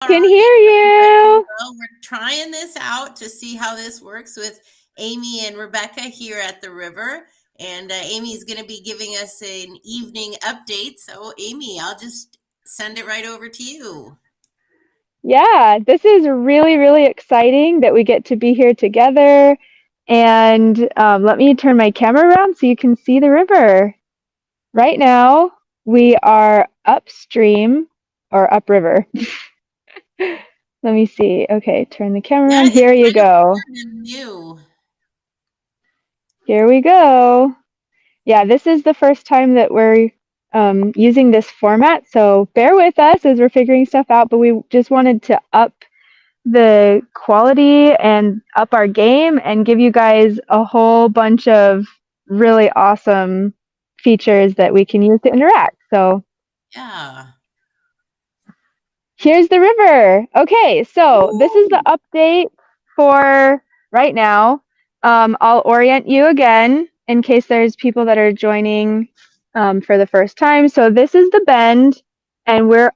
All Can right, hear everybody. you. Well, we're trying this out to see how this works with Amy and Rebecca here at the river. And Amy's going to be giving us an evening update. So, Amy, I'll just send it right over to you. Yeah, this is really, really exciting that we get to be here together. And let me turn my camera around so you can see the river. Right now, we are upstream or upriver. Let me see. Okay, turn the camera Yeah, around. it's Here you kind of go. weird and new. Here we go. Yeah, this is the first time that we're using this format, so bear with us as we're figuring stuff out, but we just wanted to up the quality and up our game and give you guys a whole bunch of really awesome features that we can use to interact. So Yeah. here's the river. Okay, so this is the Woo. update for right now. I'll orient you again in case there's people that are joining for the first time. So this is the bend, and we're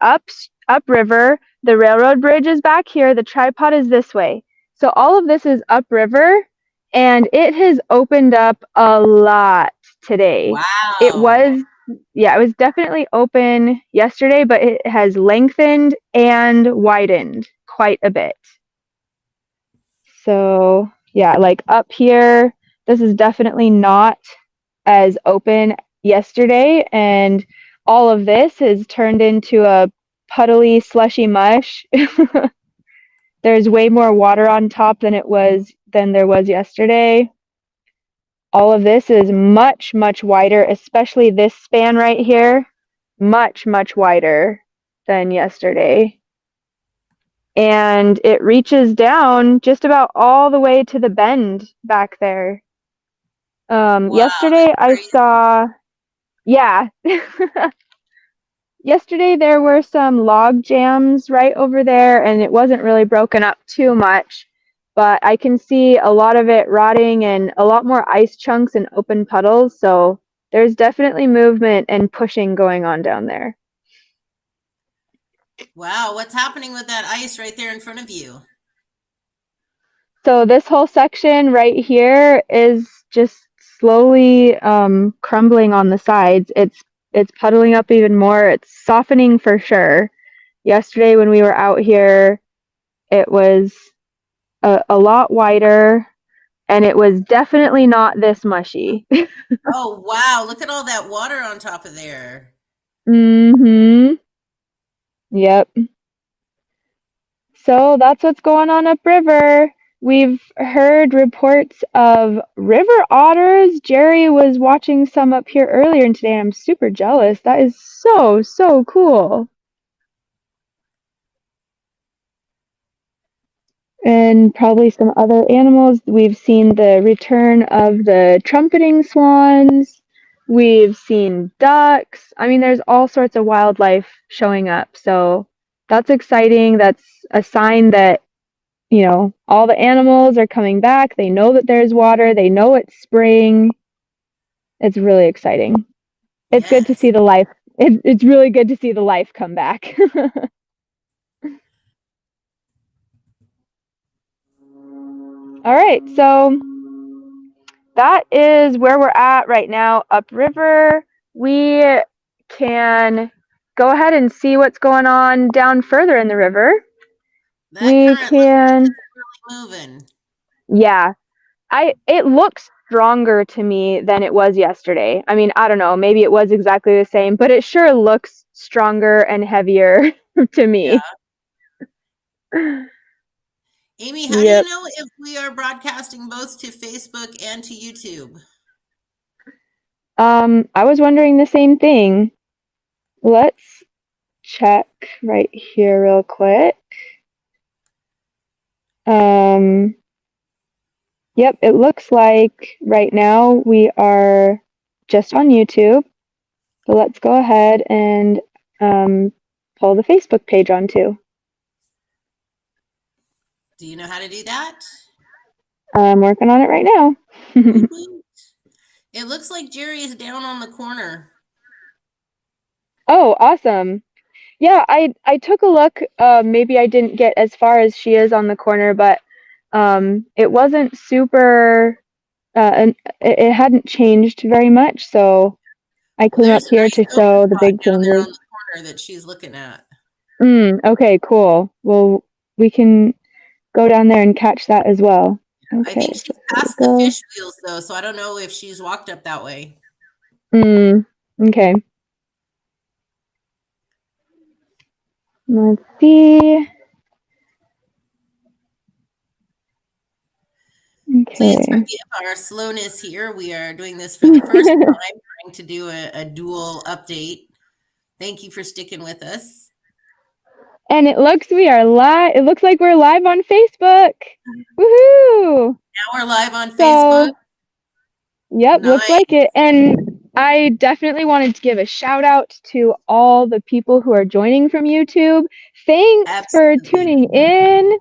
upriver. The railroad bridge is back here. The tripod is this way. So all of this is upriver, and it has opened up a lot today. It Wow. was Yeah, it was definitely open yesterday, but it has lengthened and widened quite a bit. So, yeah, like up here, this is definitely not as open yesterday, and all of this has turned into a puddly, slushy mush. There's way more water on top than there was yesterday. All of this is much, much wider, especially this span right here. Much, much wider than yesterday. And it reaches down just about all the way to the bend back there. Wow, Yesterday that's I crazy. saw, yeah. Yesterday there were some log jams right over there, and it wasn't really broken up too much, but I can see a lot of it rotting and a lot more ice chunks and open puddles, so there's definitely movement and pushing going on down there. Wow, what's happening with that ice right there in front of you? So this whole section right here is just slowly crumbling on the sides. It's puddling up even more. It's softening for sure. Yesterday when we were out here, it was a lot wider, and it was definitely not this mushy. Oh, wow, look at all that water on top of there. Mm-hmm. Yep. So that's what's going on upriver. We've heard reports of river otters. Jerry was watching some up here earlier and today. I'm super jealous. That is so, so cool. And probably some other animals. We've seen the return of the trumpeting swans. We've seen ducks. I mean, there's all sorts of wildlife showing up. So that's exciting. That's a sign that all the animals are coming back. They know that there's water. They know it's spring. It's really exciting. It's good to Yes. see the life. It's really good to see the life come back. All right, so that is where we're at right now upriver. We can go ahead and see what's going on down further in the river. That We current looks like can, it's really moving. yeah, I it looks stronger to me than it was yesterday. I mean, I don't know, maybe it was exactly the same, but it sure looks stronger and heavier to Yeah. me. Amy, how do you Yep. know if we are broadcasting both to Facebook and to YouTube? I was wondering the same thing. Let's check right here real quick. Um, yep, it looks like right now we are just on YouTube. So let's go ahead and pull the Facebook page on too. Do you know how to do that? I'm working on it right now. Woot woot. It looks like Jerry is down on the corner. Oh, awesome. Yeah, I took a look. Maybe I didn't get as far as she is on the corner, but it wasn't super, and it hadn't changed very much. So I Well, came up there's a here nice to open show the spot big down there changes. on the corner that she's looking at. Okay, cool. Well, we can go down there and catch that as well. I Okay, think so she's here we past the go. fish wheels though, so I don't know if she's walked up that way. Okay. Let's see. Please Okay. forgive our slowness here. We are doing this for the first time, trying to do a dual update. Thank you for sticking with us. And it looks we are live. It looks like we're live on Facebook. Woohoo! Now we're live on Facebook. So, yep, looks Nice. like it. And I definitely wanted to give a shout out to all the people who are joining from YouTube. Thanks for Absolutely. tuning in.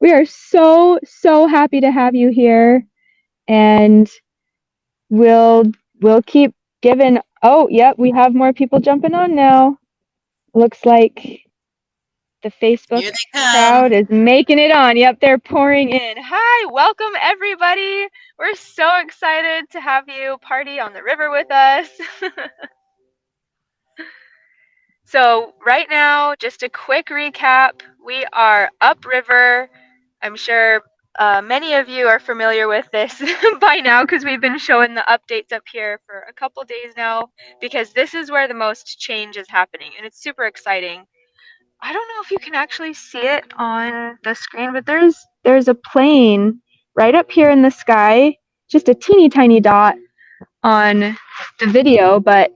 We are so, so happy to have you here. And we'll keep giving. Oh, yep, we have more people jumping on now. Looks like the Facebook Here they crowd come. is making it on. Yep, they're pouring in. Hi, welcome everybody. We're so excited to have you party on the river with us. So, right now, just a quick recap. We are upriver. I'm sure many of you are familiar with this by now because we've been showing the updates up here for a couple days now because this is where the most change is happening and it's super exciting. I don't know if you can actually see it on the screen, but there's a plane right up here in the sky, just a teeny tiny dot on the video, but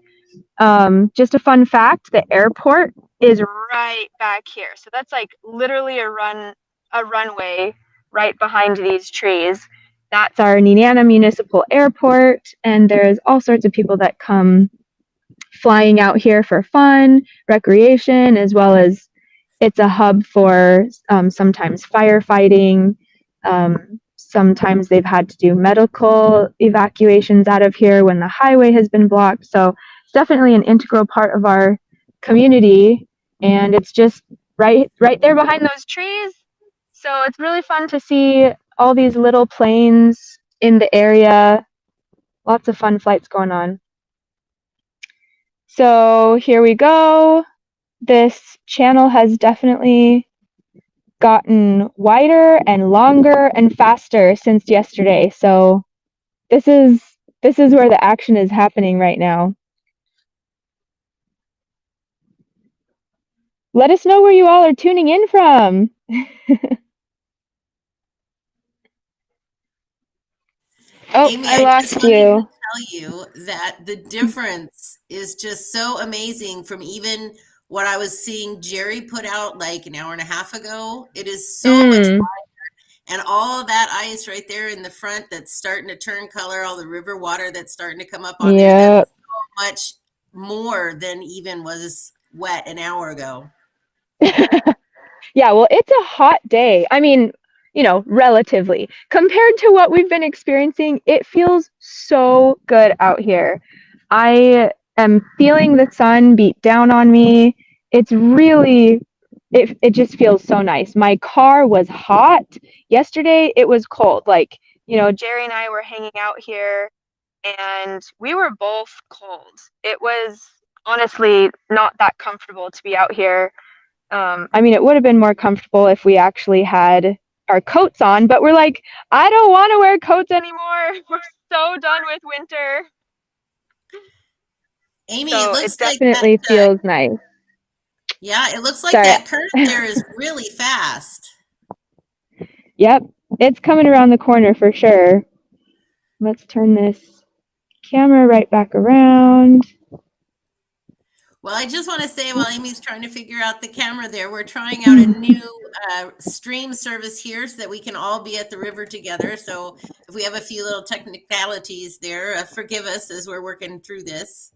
just a fun fact, the airport is right back here. So that's like literally a runway right behind these trees. That's our Nenana Municipal Airport, and there's all sorts of people that come flying out here for fun, recreation, as well as it's a hub for sometimes firefighting. Sometimes they've had to do medical evacuations out of here when the highway has been blocked. So it's definitely an integral part of our community, and it's just right there behind those trees. So it's really fun to see all these little planes in the area. Lots of fun flights going on. So here we go. This channel has definitely gotten wider and longer and faster since yesterday. So this is where the action is happening right now. Let us know where you all are tuning in from. Oh, Amy, I I just lost wanted to you. tell you that the difference is just so amazing from even what I was seeing Jerry put out like an hour and a half ago. It is so much, Mm, and all that ice right there in the front that's starting to turn color, all the river water that's starting to come up on there, that's yeah. so much more than even was wet an hour ago. Yeah, well, it's a hot day. I mean, relatively. Compared to what we've been experiencing, it feels so good out here. I am feeling the sun beat down on me. It's really it just feels so nice. My car was hot. Yesterday it was cold. Like, Jerry and I were hanging out here and we were both cold. It was honestly not that comfortable to be out here. I mean, it would have been more comfortable if we actually had our coats on, but we're like, I don't want to wear coats anymore. We're so done with winter. Amy, it So it looks like that, definitely feels nice. yeah, it looks like Sorry. that current there is really fast. Yep, it's coming around the corner for sure. Let's turn this camera right back around. Well, I just want to say while Amy's trying to figure out the camera there, we're trying out a new stream service here so that we can all be at the river together. So if we have a few little technicalities there, forgive us as we're working through this.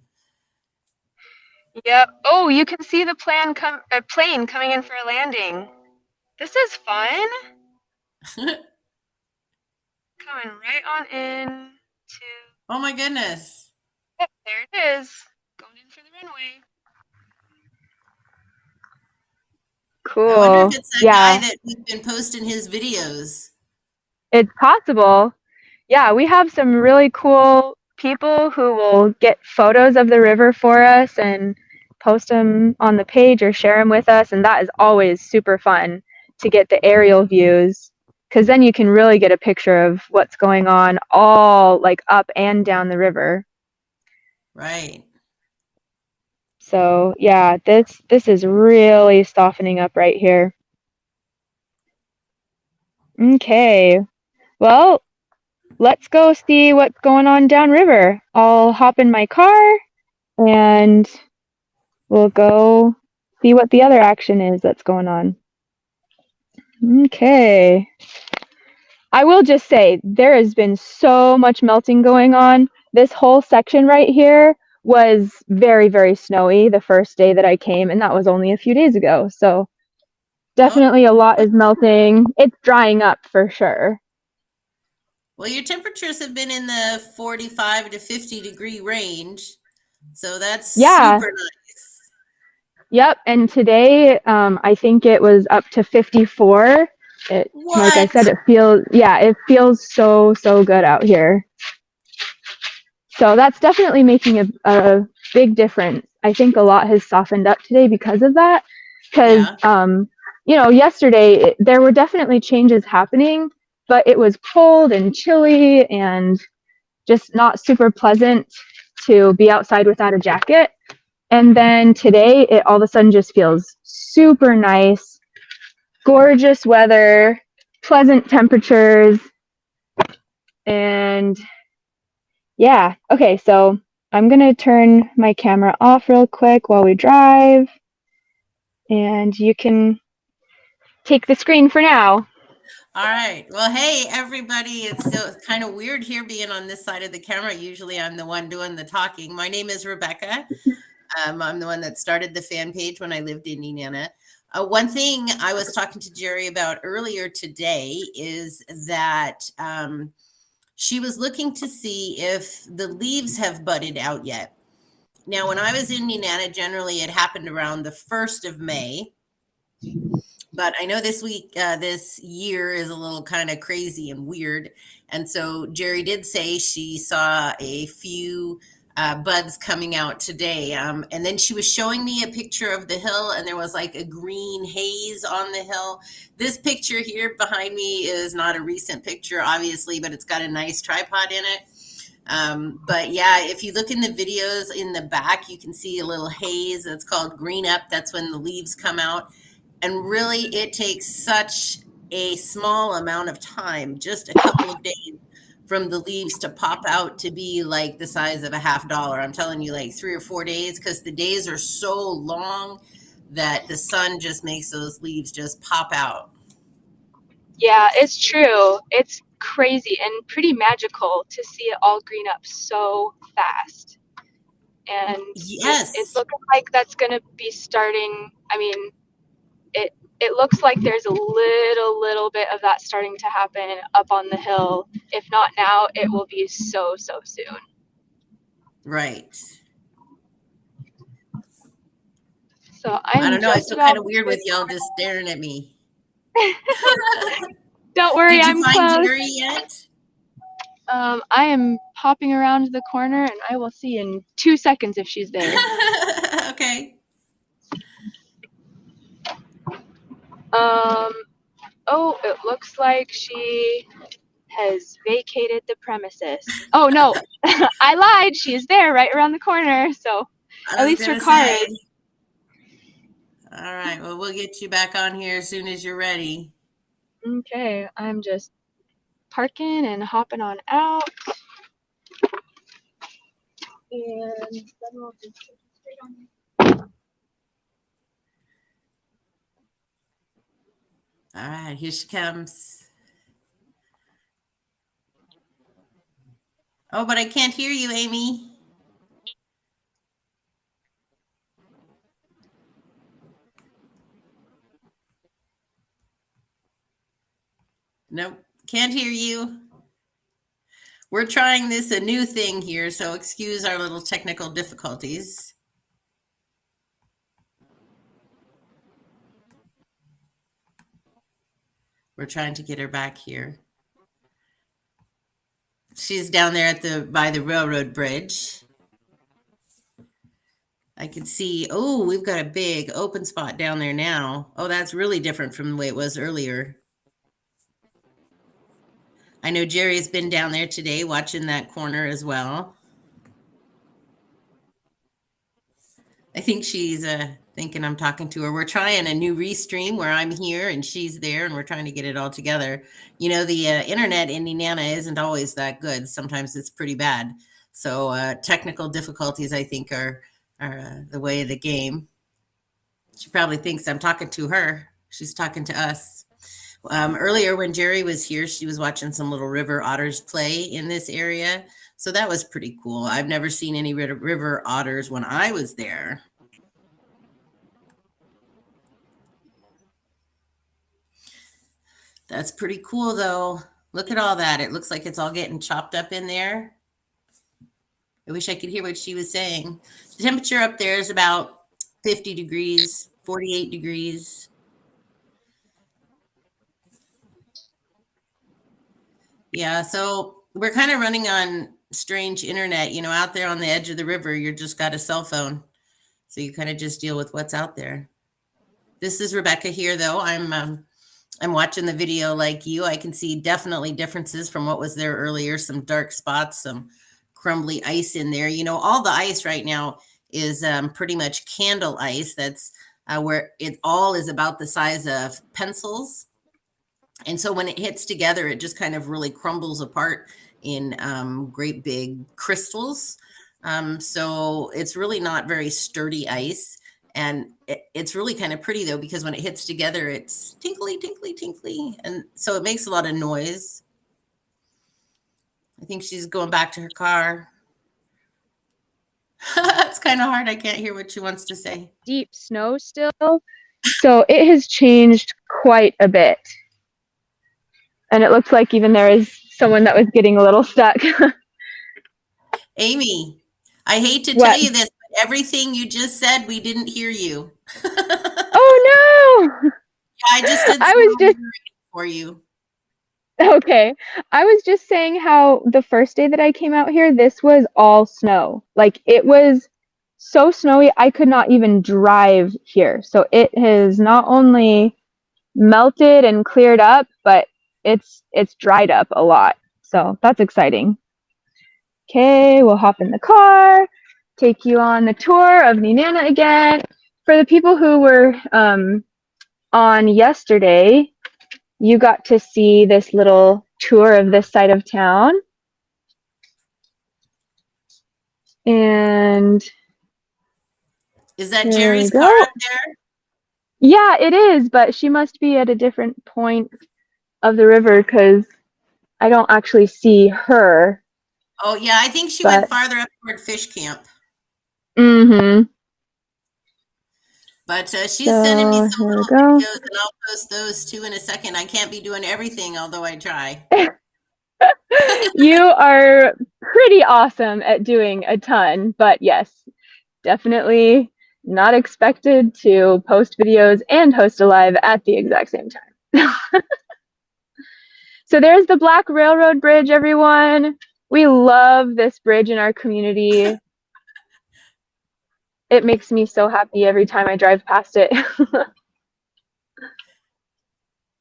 Yep. Oh, you can see the plane coming in for a landing. This is fun. Coming right on in to. Oh my goodness. Yep, there it is. Going in for the runway. I wonder if Cool. it's that guy Yeah, that we've been posting his videos. it's possible. Yeah, we have some really cool people who will get photos of the river for us and post them on the page or share them with us. And that is always super fun to get the aerial views because then you can really get a picture of what's going on all like up and down the river. Right. So yeah, this is really softening up right here. Okay. Well, let's go see what's going on downriver. I'll hop in my car and we'll go see what the other action is that's going on. Okay. I will just say there has been so much melting going on. This whole section right here was very, very snowy the first day that I came, and that was only a few days ago. So Oh, definitely a lot is melting. It's drying up for sure. well, your temperatures have been in the 45 to 50 degree range. So that's Yeah, super nice. yep. And today, I think it was up to 54. Like I What? said, it feels so, so good out here. So that's definitely making a big difference. I think a lot has softened up today because of that. Because, Yeah. yesterday there were definitely changes happening, but it was cold and chilly and just not super pleasant to be outside without a jacket. And then today, it all of a sudden just feels super nice, gorgeous weather, pleasant temperatures, and yeah. Okay, so I'm gonna turn my camera off real quick while we drive, and you can take the screen for now. All right. Well, hey, everybody. It's still kind of weird here being on this side of the camera. Usually I'm the one doing the talking. My name is Rebecca. I'm the one that started the fan page when I lived in Indiana. One thing I was talking to Jerry about earlier today is that she was looking to see if the leaves have budded out yet. Now, when I was in Indiana, generally it happened around the 1st of May. But I know this year is a little kind of crazy and weird. And so Jerry did say she saw a few buds coming out today. And then she was showing me a picture of the hill, and there was like a green haze on the hill. This picture here behind me is not a recent picture, obviously, but it's got a nice tripod in it. But yeah, if you look in the videos in the back, you can see a little haze that's called green up. That's when the leaves come out. And really, it takes such a small amount of time, just a couple of days from the leaves to pop out to be like the size of a $50. I'm telling you, like 3 or 4 days, because the days are so long that the sun just makes those leaves just pop out. Yeah, it's true. It's crazy and pretty magical to see it all green up so fast. And it's Yes, looking like that's gonna be starting. I mean, it looks like there's a little bit of that starting to happen up on the hill. If not now, it will be so soon. right. So I I'm don't know. I just feel about kind of weird to, with y'all just staring at me. don't worry, Did you I'm find close. Jerry yet? I am popping around the corner and I will see in 2 seconds if she's there. Okay. Um, oh, it looks like she has vacated the premises. Oh no, I lied. She is there right around the corner. So I at was least her gonna car say. is. All right. Well, we'll get you back on here as soon as you're ready. Okay, I'm just parking and hopping on out. And then we'll just take it straight on. All right. Here she comes. Oh, but I can't hear you, Amy. Nope. Can't hear you. We're trying this a new thing here, so excuse our little technical difficulties. We're trying to get her back here. She's down there by the railroad bridge. I can see, oh, we've got a big open spot down there now. Oh, that's really different from the way it was earlier. I know Jerry's been down there today watching that corner as well. I think she's thinking I'm talking to her. We're trying a new restream where I'm here and she's there, and we're trying to get it all together. You know, the internet in Nenana isn't always that good. Sometimes it's pretty bad. So technical difficulties, I think, are the way of the game. She probably thinks I'm talking to her. She's talking to us. Earlier when Jerry was here, she was watching some little river otters play in this area. So that was pretty cool. I've never seen any river otters when I was there. That's pretty cool though. Look at all that. It looks like it's all getting chopped up in there. I wish I could hear what she was saying. The temperature up there is about 50 degrees, 48 degrees. Yeah, so we're kind of running on strange internet, you know, out there on the edge of the river. You're just got a cell phone. So you kind of just deal with what's out there. This is Rebecca here though. I'm watching the video like you. I can see definitely differences from what was there earlier, some dark spots, some crumbly ice in there. You know, all the ice right now is pretty much candle ice. That's where it all is about the size of pencils. And so when it hits together, it just kind of really crumbles apart in great big crystals. So it's really not very sturdy ice. And it's really kind of pretty though, because when it hits together, it's tinkly, tinkly, tinkly. And so it makes a lot of noise. I think she's going back to her car. It's kind of hard. I can't hear what she wants to say. Deep snow still. So it has changed quite a bit. And it looks like even there is someone that was getting a little stuck. Amy, I hate to tell you this, but everything you just said, we didn't hear you. Oh no! I just did for you. Okay. I was just saying how the first day that I came out here, this was all snow. Like it was so snowy, I could not even drive here. So it has not only melted and cleared up, but it's dried up a lot. So that's exciting. Okay, we'll hop in the car, take you on the tour of Nenana again. For the people who were on yesterday, you got to see this little tour of this side of town. And is that Jerry's car up there? Yeah, it is, but she must be at a different point of the river because I don't actually see her. Oh, yeah, I think she went farther up toward Fish Camp. Mm-hmm. But she's sending me some little videos, and I'll post those too in a second. I can't be doing everything, although I try. You are pretty awesome at doing a ton, but yes, definitely not expected to post videos and host a live at the exact same time. So there's the Black Railroad Bridge, everyone. We love this bridge in our community. It makes me so happy every time I drive past it.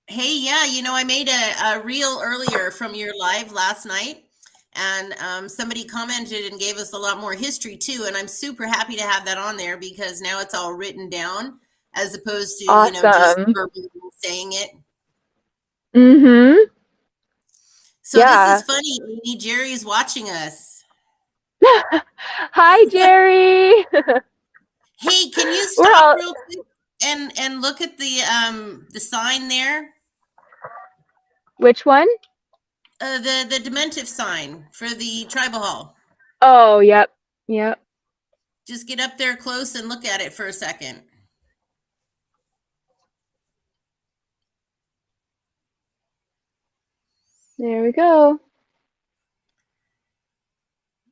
Hey, yeah, you know, I made a reel earlier from your live last night, and somebody commented and gave us a lot more history too. And I'm super happy to have that on there because now it's all written down as opposed to, awesome. You know, just verbally saying it. Mm-hmm. So this is funny, Amy. Jerry's watching us. Hi, Jerry. Hey, can you stop real quick and look at the sign there? Which one? The Dementive sign for the tribal hall. Oh, yep. Yep. Just get up there close and look at it for a second. There we go.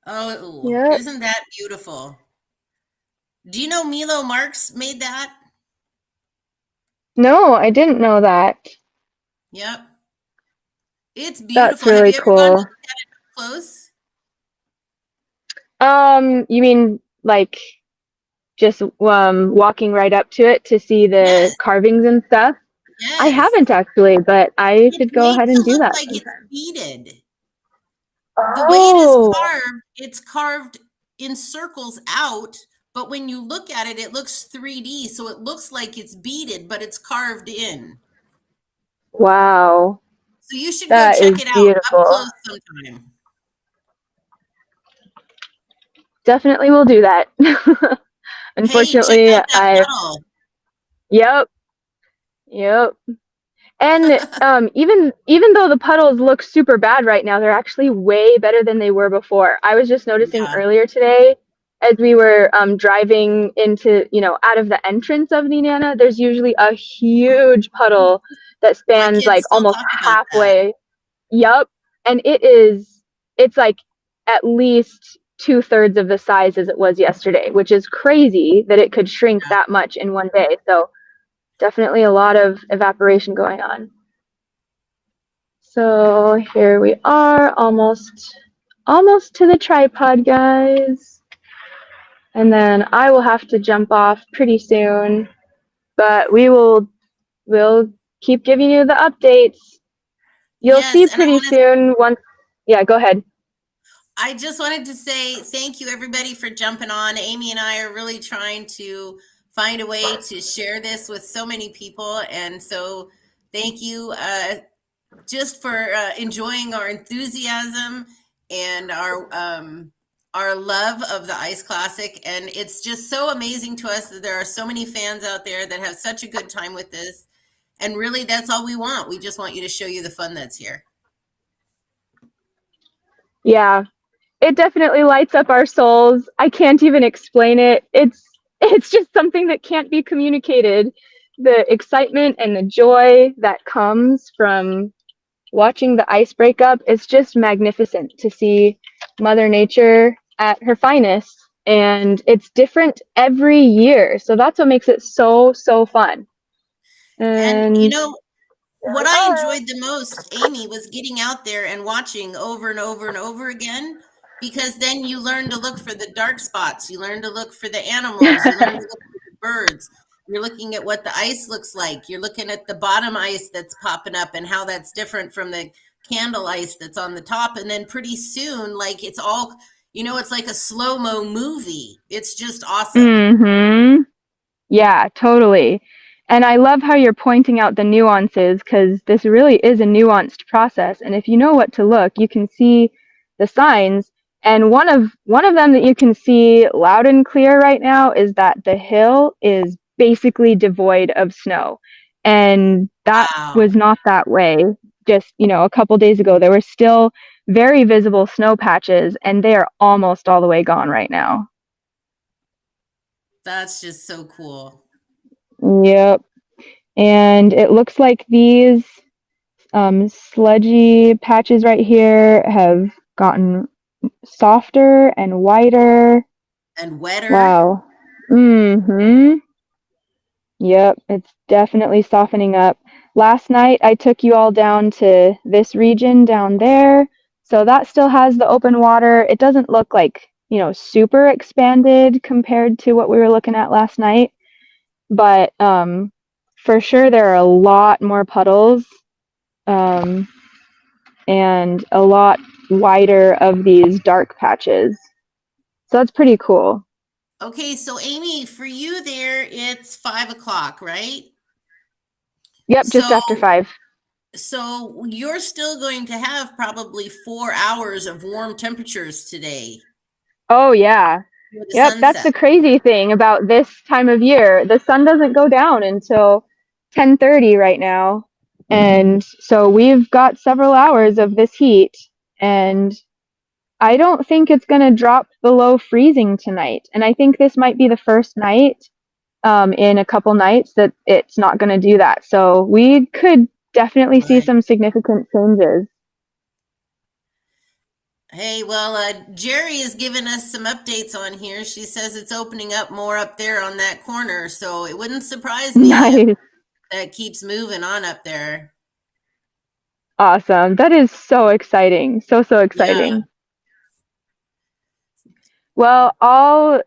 Oh, yep. Isn't that beautiful? Do you know Milo Marks made that? No, I didn't know that. Yep. It's That's beautiful. Have really you ever gone to cool. look at it up close? You mean like just walking right up to it to see the Yes. carvings and stuff? I Yes. haven't actually, but I It's should go made ahead to and do look that like it's sometime. beaded. The way it is Oh, carved, it's carved in circles out, but when you look at it, it looks 3D, so it looks like it's beaded, but it's carved in. wow. So you should go That check is it out up beautiful. close sometime. Definitely will do that. Hey, check Unfortunately, out that puddle. yep, yep. And even though the puddles look super bad right now, they're actually way better than they were before. I was just noticing Yeah, earlier today as we were driving into, out of the entrance of Nenana, there's usually a huge puddle that my spans like kids still almost talk about that. halfway. Yup. And it's like at least two-thirds of the size as it was yesterday, which is crazy that it could shrink Yeah. that much in one day. So definitely a lot of evaporation going on. So here we are, almost to the tripod, guys. And then I will have to jump off pretty soon, but we'll keep giving you the updates. You'll see Yes, and pretty soon once. Yeah, go ahead. I just wanted to say thank you everybody for jumping on. Amy and I are really trying to find a way to share this with so many people, and so thank you just for enjoying our enthusiasm and our love of the Ice Classic. And it's just so amazing to us that there are so many fans out there that have such a good time with this. And really, that's all we want. We just want you to show you the fun that's here. Yeah, it definitely lights up our souls. I can't even explain it. It's just something that can't be communicated. The excitement and the joy that comes from watching the ice break up is just magnificent to see Mother Nature at her finest. And it's different every year. So that's what makes it so fun. And you And know, there what we I are. enjoyed the most, Amy, was getting out there and watching over and over and over again, because then you learn to look for the dark spots. You learn to look for the animals. You learn to look for the birds. You're looking at what the ice looks like. You're looking at the bottom ice that's popping up and how that's different from the candle ice that's on the top. And then pretty soon, like it's all, it's like a slow-mo movie. It's just awesome. Mm-hmm. Yeah, totally. And I love how you're pointing out the nuances because this really is a nuanced process. And if you know what to look, you can see the signs. And one of them that you can see loud and clear right now is that the hill is basically devoid of snow. And that Wow. was not that way just, a couple days ago. There were still very visible snow patches, and they are almost all the way gone right now. That's just so cool. Yep. And it looks like these sludgy patches right here have gotten softer and whiter. And wetter. Wow. Mm-hmm. Yep, it's definitely softening up. Last night I took you all down to this region down there. So that still has the open water. It doesn't look like, super expanded compared to what we were looking at last night, but for sure there are a lot more puddles, um, and a lot wider of these dark patches. So that's pretty cool. Okay, so Amy, for you there, it's 5 o'clock, right? Yep, just So, after 5. so you're still going to have probably 4 hours of warm temperatures today Oh, yeah. for the Yep, that's sunset. the crazy thing about this time of year. The sun doesn't go down until 10:30 right now. And so we've got several hours of this heat, and I don't think it's going to drop below freezing tonight. And I think this might be the first night in a couple nights that it's not going to do that. So we could definitely see Right. some significant changes. Hey, well, Jerry has given us some updates on here. She says it's opening up more up there on that corner, so it wouldn't surprise me if Nice. that keeps moving on up there. Awesome. That is so exciting. So Yeah. exciting. Well, I'll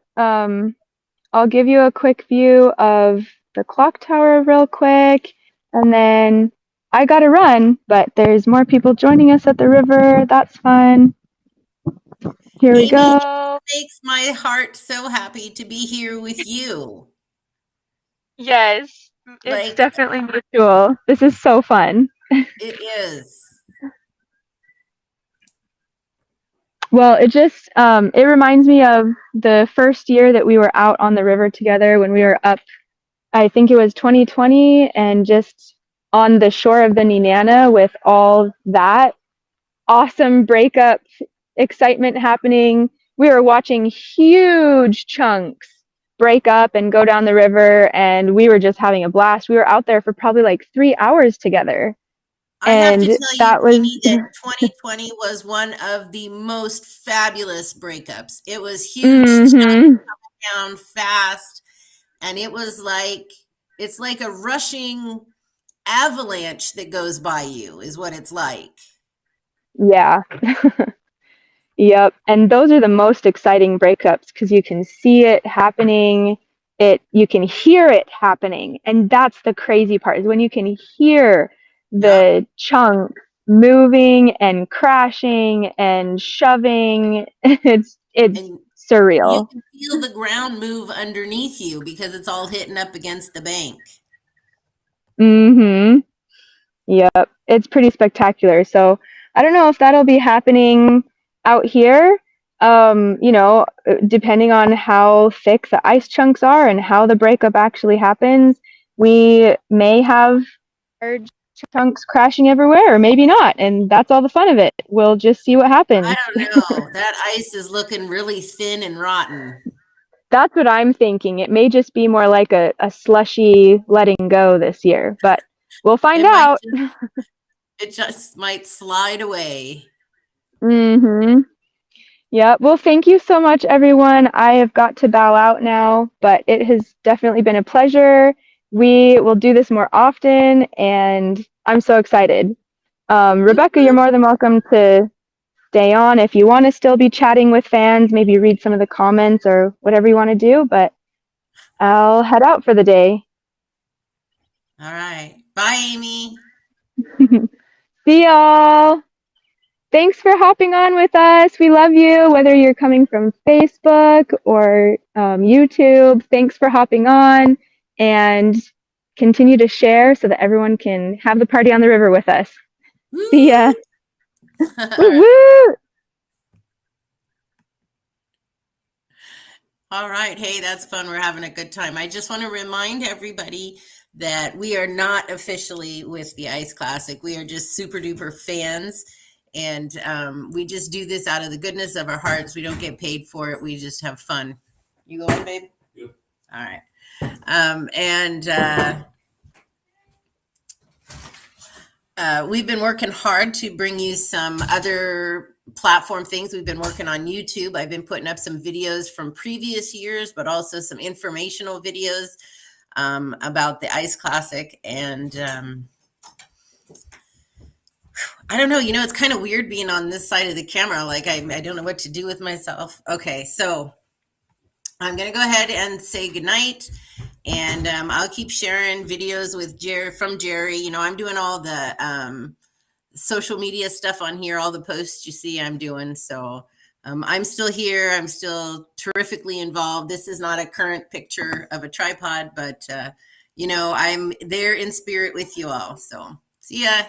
give you a quick view of the clock tower real quick, and then I gotta run, but there's more people joining us at the river. That's fun. Here we Amy, go. it makes my heart so happy to be here with you. Yes, it's Like, definitely mutual. This is so fun. it is. Well, it reminds me of the first year that we were out on the river together when we were up, I think it was 2020, and just on the shore of the Nenana with all that awesome breakup excitement happening. We were watching huge chunks break up and go down the river, and we were just having a blast. We were out there for probably like 3 hours together. I have to And tell you, that was, Amy, that 2020 was one of the most fabulous breakups. It was huge, mm-hmm. down fast, and it was like it's like a rushing avalanche that goes by you, is what it's like. Yeah. Yep. And those are the most exciting breakups because you can see it happening. You can hear it happening. And that's the crazy part is when you can hear Yep. the chunk moving and crashing and shoving. It's And you surreal. can feel the ground move underneath you because it's all hitting up against the bank. Mm-hmm. Yep. It's pretty spectacular. So I don't know if that'll be happening out here. Depending on how thick the ice chunks are and how the breakup actually happens, we may have large chunks crashing everywhere, or maybe not. And that's all the fun of it. We'll just see what I happens. don't know. That ice is looking really thin and rotten. That's what I'm thinking. It may just be more like a slushy letting go this year, but we'll find It might out. it just might slide away. Mm-hmm. Yeah, well, thank you so much, everyone. I have got to bow out now, but it has definitely been a pleasure. We will do this more often, and I'm so excited. Rebecca, you're more than welcome to stay on if you want to still be chatting with fans, maybe read some of the comments or whatever you want to do, but I'll head out for the day. All right. Bye, Amy. See y'all. Thanks for hopping on with us. We love you, whether you're coming from Facebook or YouTube. Thanks for hopping on and continue to share so that everyone can have the party on the river with us. See ya. All Woo right. woo. All right. Hey, that's fun. We're having a good time. I just want to remind everybody that we are not officially with the Ice Classic. We are just super duper fans. And we just do this out of the goodness of our hearts. We don't get paid for it. We just have fun. You going, babe? Yep. All right. We've been working hard to bring you some other platform things. We've been working on YouTube. I've been putting up some videos from previous years, but also some informational videos about the Ice Classic. And I don't know, it's kind of weird being on this side of the camera. Like I don't know what to do with myself. Okay, so I'm going to go ahead and say goodnight. And I'll keep sharing videos with Jerry. I'm doing all the social media stuff on here, all the posts you see I'm doing. So I'm still here. I'm still terrifically involved. This is not a current picture of a tripod, but I'm there in spirit with you all. So see ya.